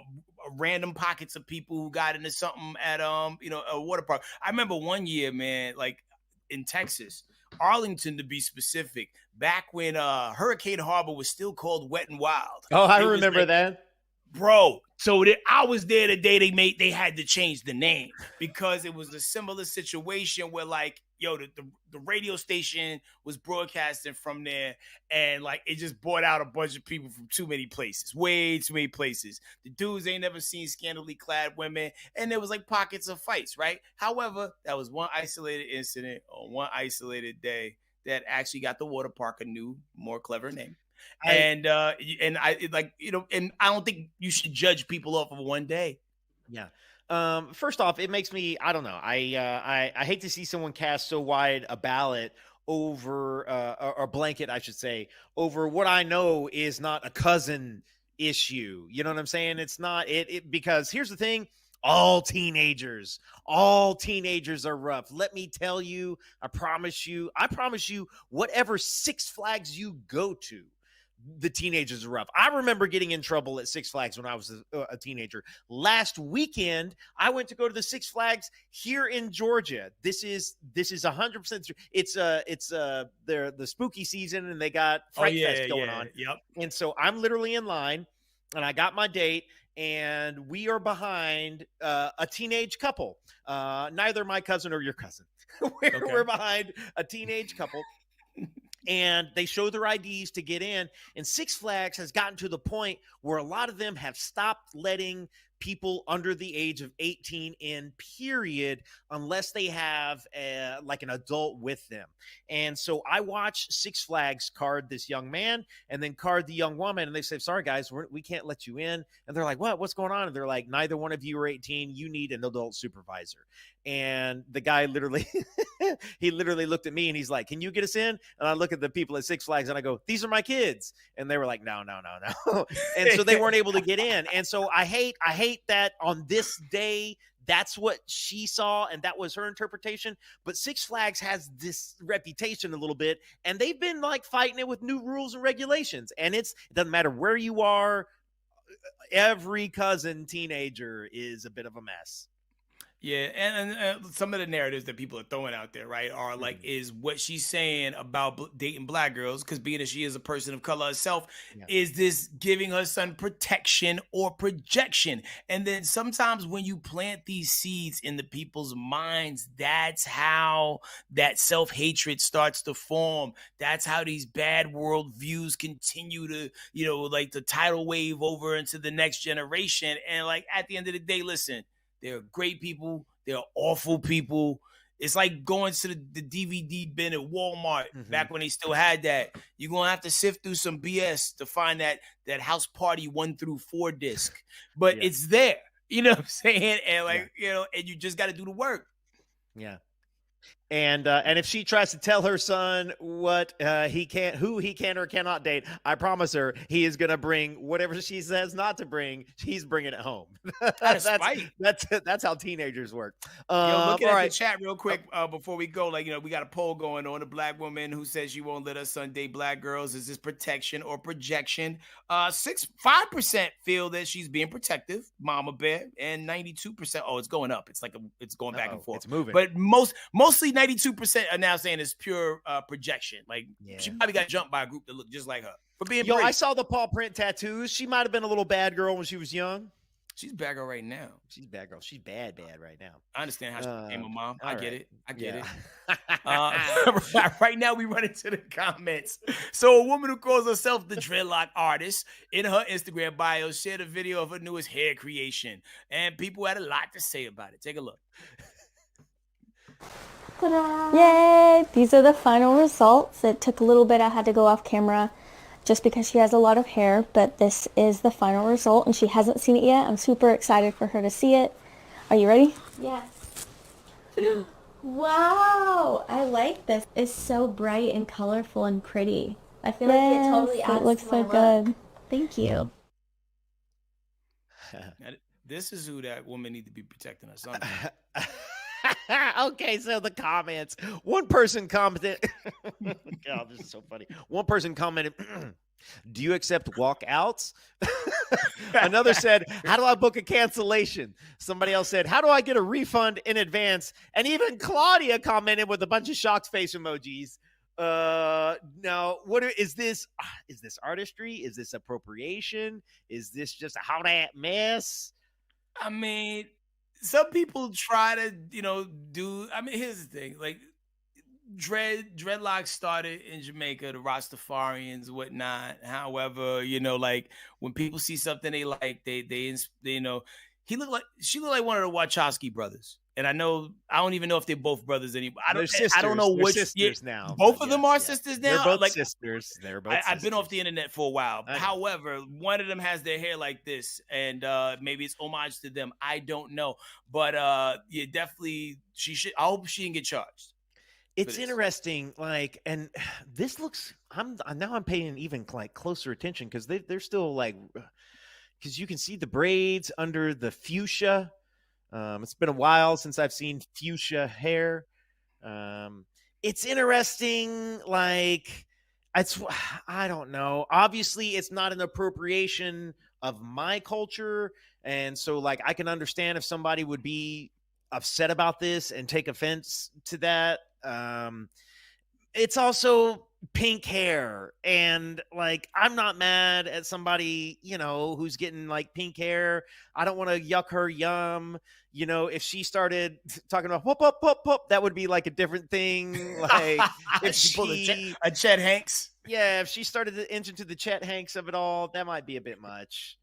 random pockets of people who got into something at a water park. I remember one year, man, like in Texas, Arlington to be specific, back when Hurricane Harbor was still called Wet and Wild. Oh, I remember that. Bro, so I was there the day they had to change the name because it was a similar situation where the radio station was broadcasting from there, and it just brought out a bunch of people from too many places, way too many places. The dudes ain't never seen scantily clad women, and there was pockets of fights, right? However, that was one isolated incident on one isolated day that actually got the water park a new, more clever name. And I don't think you should judge people off of one day. Yeah. First off, it makes me, I don't know. I hate to see someone cast so wide a ballot over, or blanket, I should say, over what I know is not a cousin issue. You know what I'm saying? It's not because here's the thing. All teenagers are rough. Let me tell you, I promise you, whatever Six Flags you go to, the teenagers are rough. I remember getting in trouble at Six Flags when I was a teenager. Last weekend, I went to go to the Six Flags here in Georgia. This is 100% true. It's the spooky season, and they got Fright Fest going on. Yep. And so I'm literally in line, and I got my date, and we are behind a teenage couple. Neither my cousin or your cousin. We're behind a teenage couple. And they show their IDs to get in. And Six Flags has gotten to the point where a lot of them have stopped letting people under the age of 18 in, period, unless they have an adult with them. And so I watched Six Flags card this young man and then card the young woman. And they say, sorry, guys, we can't let you in. And they're like, what's going on? And they're like, neither one of you are 18. You need an adult supervisor. And the guy literally, he literally looked at me and he's like, can you get us in? And I look at the people at Six Flags and I go, these are my kids. And they were like, no. And so they weren't able to get in. And so I hate that on this day, that's what she saw and that was her interpretation. But Six Flags has this reputation a little bit, and they've been fighting it with new rules and regulations. And it doesn't matter where you are. Every cousin teenager is a bit of a mess. Yeah, and some of the narratives that people are throwing out there, right, are is what she's saying about dating black girls, because being that she is a person of color herself, is this giving her son protection or projection? And then sometimes when you plant these seeds in the people's minds, that's how that self-hatred starts to form. That's how these bad world views continue to, the tidal wave over into the next generation. And at the end of the day, listen, there are great people. There are awful people. It's like going to the DVD bin at Walmart back when they still had that. You're gonna have to sift through some BS to find that House Party 1 through 4 disc, but it's there. You know what I'm saying? And like and you just got to do the work. Yeah. And if she tries to tell her son what who he can or cannot date, I promise her he is gonna bring whatever she says not to bring. He's bringing it home. That's how teenagers work. Looking at the chat real quick before we go, like we got a poll going on. A black woman who says she won't let her son date black girls. Is this protection or projection? 5% feel that she's being protective, Mama Bear, and 92%. Oh, it's going up. It's like it's going back and forth. It's moving, but mostly 92% are now saying it's pure projection. Like she probably got jumped by a group that looked just like her for being. I saw the paw print tattoos. She might have been a little bad girl when she was young. She's bad girl right now. She's bad girl. She's bad right now. I understand how she became a mom. I get it. it. Right now, we run into the comments. So a woman who calls herself the dreadlock artist in her Instagram bio shared a video of her newest hair creation. And people had a lot to say about it. Take a look. Ta-da. Yay! These are the final results. It took a little bit. I had to go off camera just because she has a lot of hair, but this is the final result and she hasn't seen it yet. I'm super excited for her to see it. Are you ready? Yes. Wow! I like this. It's so bright and colorful and pretty. I feel like it totally adds to my look. It looks so good. Thank you. This is who that woman need to be protecting her son. Okay, so the comments. One person commented. God, this is so funny. One person commented, do you accept walkouts? Another said, how do I book a cancellation? Somebody else said, how do I get a refund in advance? And even Claudia commented with a bunch of shocked face emojis. Now, is this artistry? Is this appropriation? Is this just a how that mess? I mean, some people try to, do. I mean, here's the thing: like, dreadlocks started in Jamaica, the Rastafarians, whatnot. However, like when people see something they like, they she looked like one of the Wachowski brothers. And I don't even know if they're both brothers anymore. I don't know which sisters now. Both of them are sisters now. They're both sisters. I've been off the internet for a while. However, one of them has their hair like this, and maybe it's homage to them. I don't know, but definitely she should. I hope she didn't get charged. It's interesting, and this looks. I'm paying even closer attention because they're still because you can see the braids under the fuchsia. It's been a while since I've seen fuchsia hair. It's interesting. I don't know. Obviously, it's not an appropriation of my culture. And so I can understand if somebody would be upset about this and take offense to that. It's also pink hair. And I'm not mad at somebody, who's getting pink hair. I don't want to yuck her yum. If she started talking about whoop, whoop, whoop, whoop, that would be a different thing. If she pulled a Chet Hanks. Yeah, if she started to inch into the Chet Hanks of it all, that might be a bit much.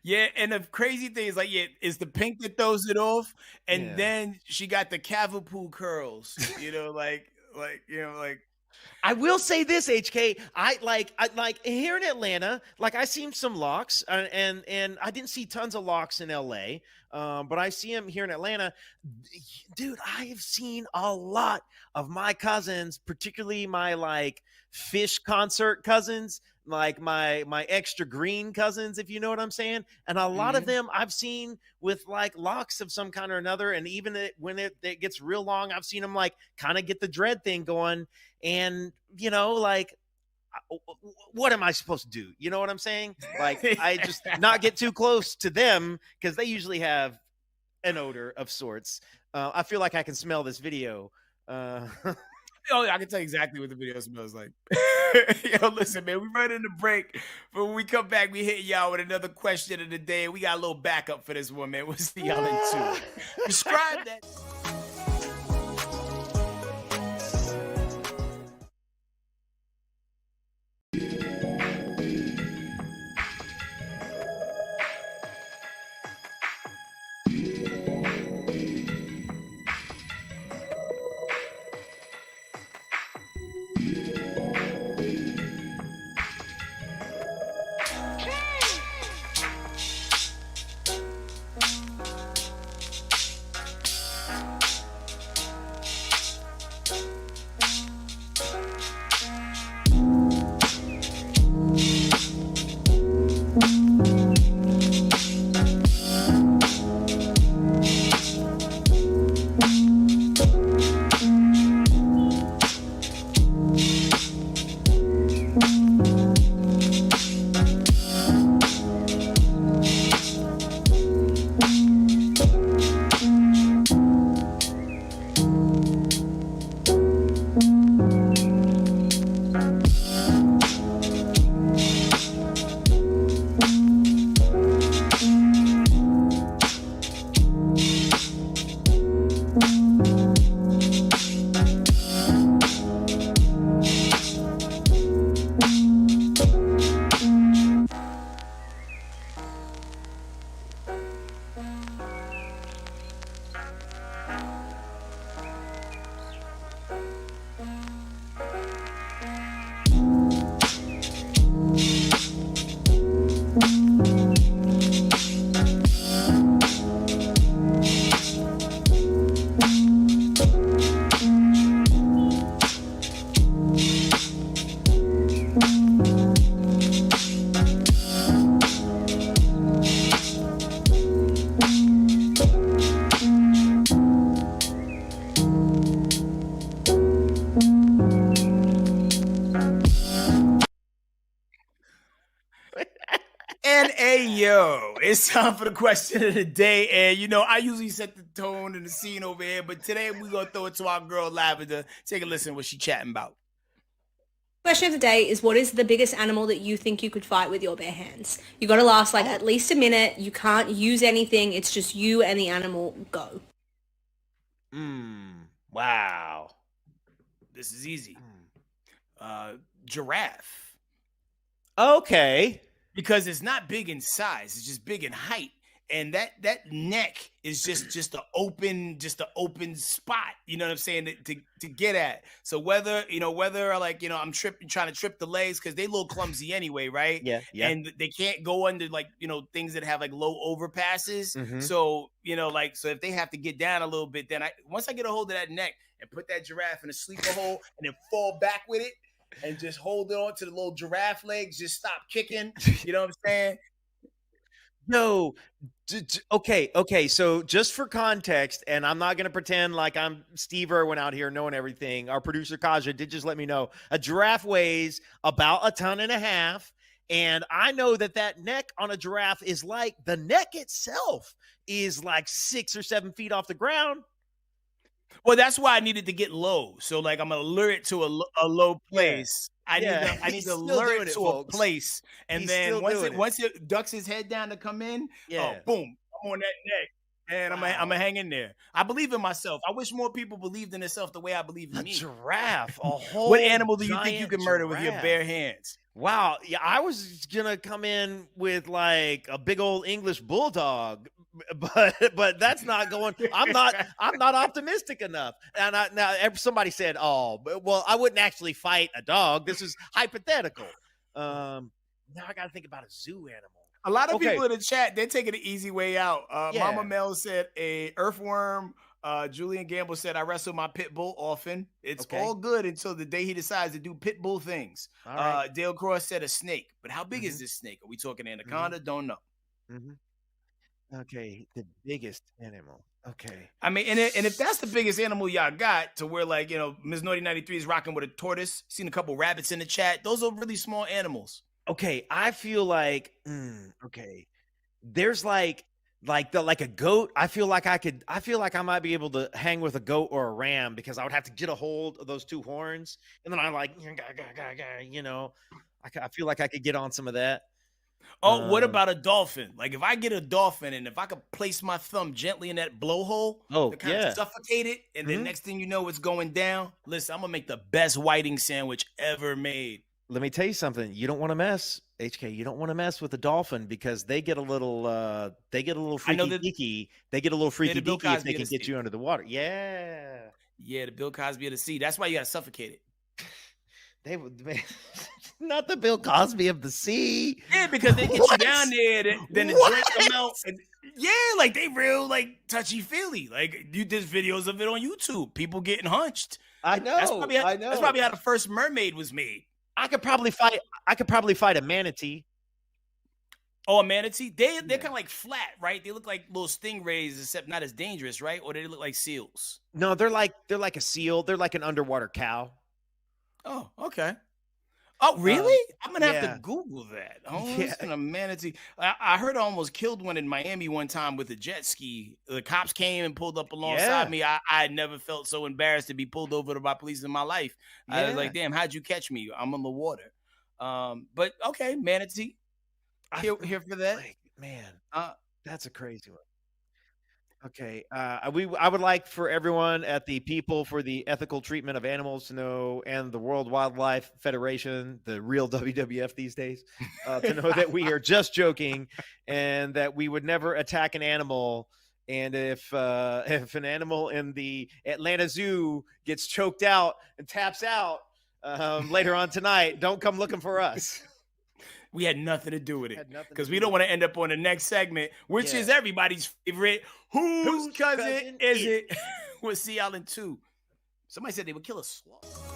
Yeah, and the crazy thing is it's the pink that throws it off, and then she got the Cavapoo curls. I will say this, HK. I like here in Atlanta. I seen some locks, and I didn't see tons of locks in LA, but I see them here in Atlanta. Dude, I have seen a lot of my cousins, particularly my fish concert cousins, my extra green cousins, if you know what I'm saying. And a lot of them I've seen with locks of some kind or another. And even when it gets real long, I've seen them kind of get the dread thing going. And, what am I supposed to do? You know what I'm saying? I just not get too close to them because they usually have an odor of sorts. I feel like I can smell this video. Oh, I can tell you exactly what the video smells like. Yo, listen, man, we run in the break, but when we come back, we hit y'all with another question of the day. We got a little backup for this one, man. We'll see y'all in 2. Subscribe that. it's time for the question of the day. And, you know, I usually set the tone and the scene over here, but today we're going to throw it to our girl Lavender. Take a listen to what she's chatting about. Question of the day is, what is the biggest animal that you think you could fight with your bare hands? You got to last like at least a minute. You can't use anything. It's just you and the animal. Go. Wow. This is easy. Giraffe. Okay. Because it's not big in size, it's just big in height. And that neck is just an open spot, you know what I'm saying, to get at. So whether like, you know, I'm trying to trip the legs because they a little clumsy anyway, right? Yeah. And they can't go under, like, you know, things that have like low overpasses. So, you know, like, so if they have to get down a little bit, then once I get a hold of that neck and put that giraffe in a sleeper hole and then fall back with it and just hold it on to the little giraffe legs, just stop kicking, you know what I'm saying? No. Okay. So just for context, and I'm not going to pretend like I'm Steve Irwin out here knowing everything. Our producer Kaja did just let me know a giraffe weighs about 1.5 tons. And I know that neck on a giraffe is like the neck itself is like 6 or 7 feet off the ground. Well, that's why I needed to get low. So, like, I'm gonna lure it to a low place. I need to lure it to a place, and then once it ducks his head down to come in, boom, I'm on that neck, and I'm gonna hang in there. I believe in myself. I wish more people believed in themselves the way I believe in me. Giraffe, a whole. What animal do you think you can murder with your bare hands? Wow, yeah, I was gonna come in with like a big old English bulldog. But that's not going. I'm not optimistic enough. And now somebody said, "Oh, well, I wouldn't actually fight a dog. This is hypothetical." Now I got to think about a zoo animal. A lot of people in the chat, they're taking the easy way out. Mama Mel said a earthworm. Julian Gamble said, "I wrestle my pit bull often. It's all good until the day he decides to do pit bull things." Right. Dale Cross said a snake. But how big is this snake? Are we talking anaconda? Don't know. Okay, the biggest animal. Okay. I mean, and if that's the biggest animal y'all got, to where, like, you know, Ms. Naughty 93 is rocking with a tortoise. Seen a couple rabbits in the chat. Those are really small animals. Okay, I feel like there's like a goat. I feel like I might be able to hang with a goat or a ram because I would have to get a hold of those two horns, and then I like, you know, I feel like I could get on some of that. Oh, what about a dolphin? Like, if I get a dolphin and if I could place my thumb gently in that blowhole to kind of suffocate it, and then next thing you know, it's going down. Listen, I'm gonna make the best whiting sandwich ever made. Let me tell you something. You don't want to mess, HK. You don't want to mess with a dolphin because they get a little freaky deaky. They get a little freaky deaky if they can get you under the water. Yeah, the Bill Cosby of the sea. That's why you gotta suffocate it. They would, not the Bill Cosby of the sea. Yeah, because they get you down there, then the drink come out. And, like they real like touchy feely. Like you did videos of it on YouTube. People getting hunched. I know. That's probably how the first mermaid was made. I could probably fight a manatee. Oh, a manatee? They're kind of like flat, right? They look like little stingrays, except not as dangerous, right? Or they look like seals. No, they're like a seal. They're like an underwater cow. Oh, okay. Oh, really? I'm gonna have to Google that. A manatee. I heard I almost killed one in Miami one time with a jet ski. The cops came and pulled up alongside me. I had never felt so embarrassed to be pulled over by police in my life. I was like, "Damn, how'd you catch me? I'm on the water." But okay, manatee. Here for that. Like, man, that's a crazy one. Okay, I would like for everyone at the People for the Ethical Treatment of Animals to know, and the World Wildlife Federation, the real WWF these days, to know that we are just joking, and that we would never attack an animal. And if an animal in the Atlanta Zoo gets choked out and taps out later on tonight, don't come looking for us. We had nothing to do with it because we don't want to end up on the next segment, which is everybody's favorite. Whose cousin is it? We'll see y'all in 2. Somebody said they would kill a sloth.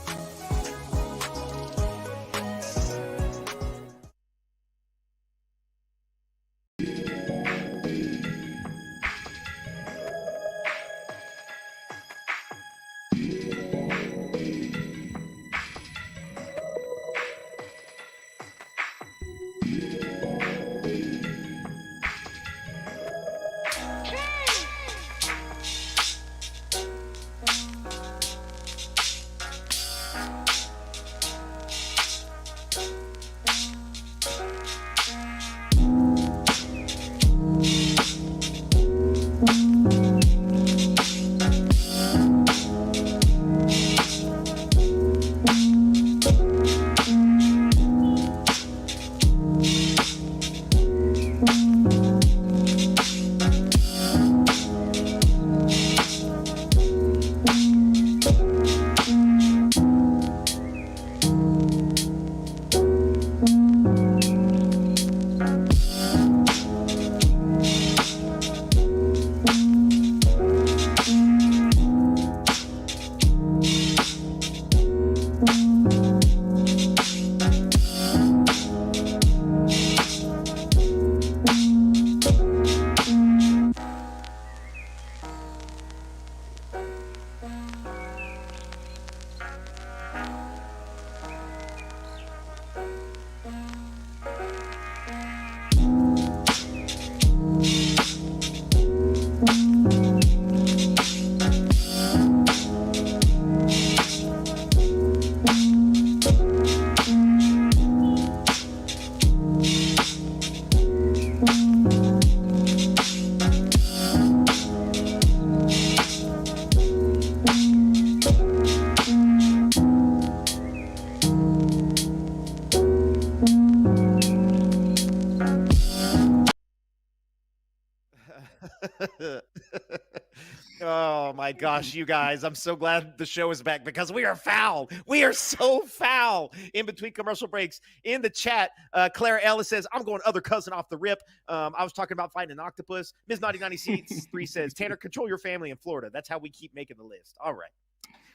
Oh my gosh, you guys. I'm so glad the show is back because we are foul. We are so foul in between commercial breaks. In the chat, Clara Ellis says, I'm going other cousin off the rip. I was talking about fighting an octopus. Ms. Naughty 90 Seats 3 says, Tanner, control your family in Florida. That's how we keep making the list. All right.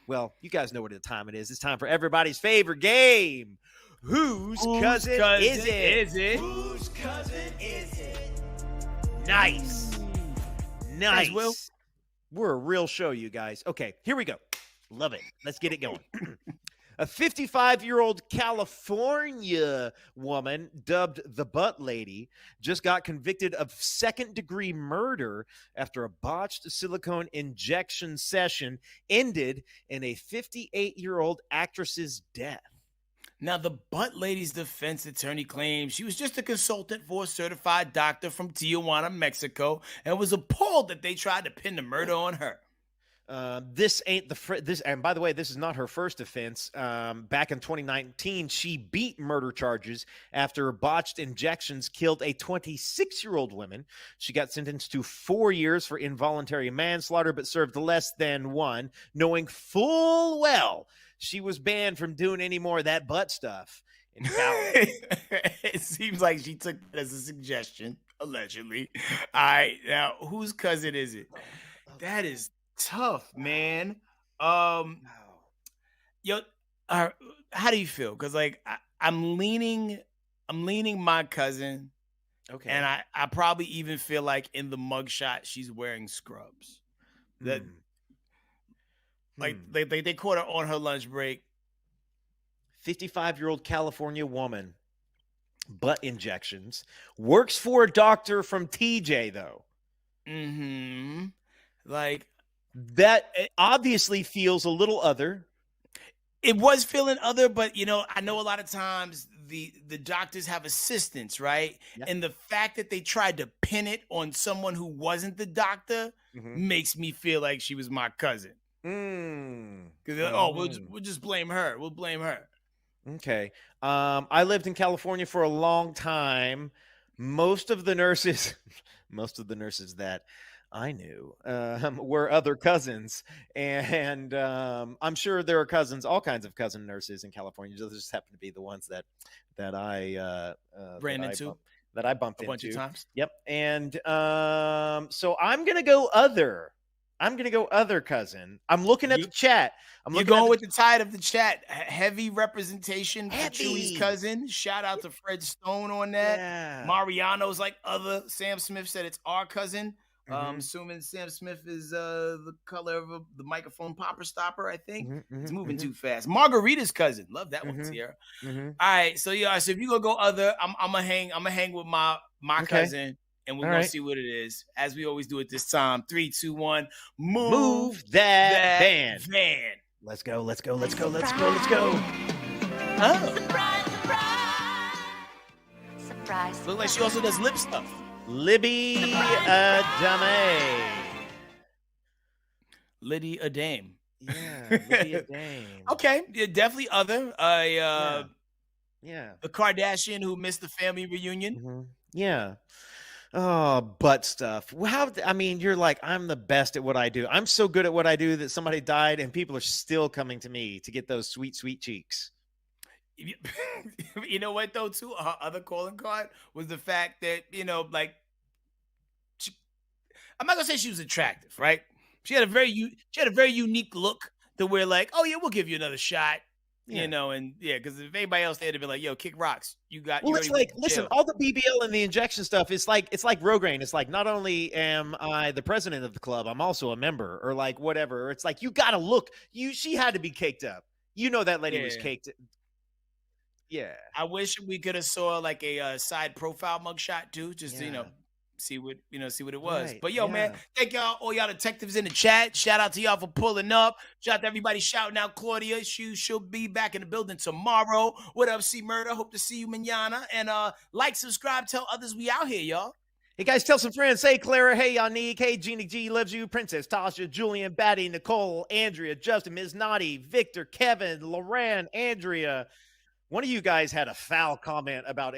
Well, you guys know what the time it is. It's time for everybody's favorite game. Whose cousin is it? Whose cousin is it? Nice. Nice. Thanks, Will. We're a real show, you guys. Okay, here we go. Love it. Let's get it going. A 55-year-old California woman dubbed the Butt Lady just got convicted of second-degree murder after a botched silicone injection session ended in a 58-year-old actress's death. Now, the Butt Lady's defense attorney claims she was just a consultant for a certified doctor from Tijuana, Mexico, and was appalled that they tried to pin the murder on her. This ain't this, and by the way, this is not her first offense. Back in 2019, she beat murder charges after botched injections killed a 26-year-old woman. She got sentenced to 4 years for involuntary manslaughter, but served less than 1, knowing full well she was banned from doing any more of that butt stuff. It seems like she took that as a suggestion, allegedly. All right, now whose cousin is it? That is tough, man. Yo, how do you feel? Because like I'm leaning my cousin. Okay. And I probably even feel like in the mugshot she's wearing scrubs. That like they caught her on her lunch break. 55-year-old California woman, butt injections, works for a doctor from TJ though. Like that obviously feels a little other. It was feeling other, but you know, I know a lot of times the doctors have assistants, right? Yep. And the fact that they tried to pin it on someone who wasn't the doctor makes me feel like she was my cousin. Because we'll just blame her. We'll blame her. Okay. I lived in California for a long time. Most of the nurses that I knew were other cousins, and I'm sure there are cousins, all kinds of cousin nurses in California. Those just happen to be the ones that I ran into, that I bumped a bunch into of times. Yep. And so I'm gonna go other. I'm going to go other cousin. I'm looking at the chat. You're going with the tide of the chat. Heavy representation for Chewy's cousin. Shout out to Fred Stone on that. Yeah. Mariano's like other. Sam Smith said it's our cousin. Assuming Sam Smith is the color of the microphone popper stopper, I think. It's moving too fast. Margarita's cousin. Love that one, Sierra. All right. So yeah, so if you gonna go other, I'm gonna hang with my cousin. And we're going to see what it is. As we always do at this time. 3, 2, 1. Move that van. Let's go. Oh. Surprise, surprise. Look like she also does lip stuff. Libby Adame. Liddy Adame. Yeah, Libby Adame. Okay. Yeah, definitely other. Yeah. The Kardashian who missed the family reunion. Yeah. Oh, butt stuff. You're like, I'm the best at what I do. I'm so good at what I do that somebody died and people are still coming to me to get those sweet, sweet cheeks. You know what, though, too? Her other calling card was the fact that, I'm not going to say she was attractive, right? She had a very unique look to where like, oh, yeah, we'll give you another shot. Yeah. Because if anybody else there, they'd be like, yo, kick rocks. Well, it's like, listen, all the BBL and the injection stuff, it's like Rogaine. It's like, not only am I the president of the club, I'm also a member or like whatever. It's like, you got to look. She had to be caked up. You know that lady was caked. Yeah. I wish we could have saw like a side profile mugshot too, just to, see what it was. Right, But man, thank y'all, all y'all detectives in the chat. Shout out to y'all for pulling up. Shout out to everybody shouting out Claudia. She'll be back in the building tomorrow. What up, C Murder? Hope to see you manana. And like, subscribe, tell others we out here, y'all. Hey guys, tell some friends. Hey Clara, hey Yanique, hey Jeannie G loves you, Princess Tasha, Julian, Batty, Nicole, Andrea, Justin, Ms. Naughty, Victor, Kevin, Loran, Andrea. One of you guys had a foul comment about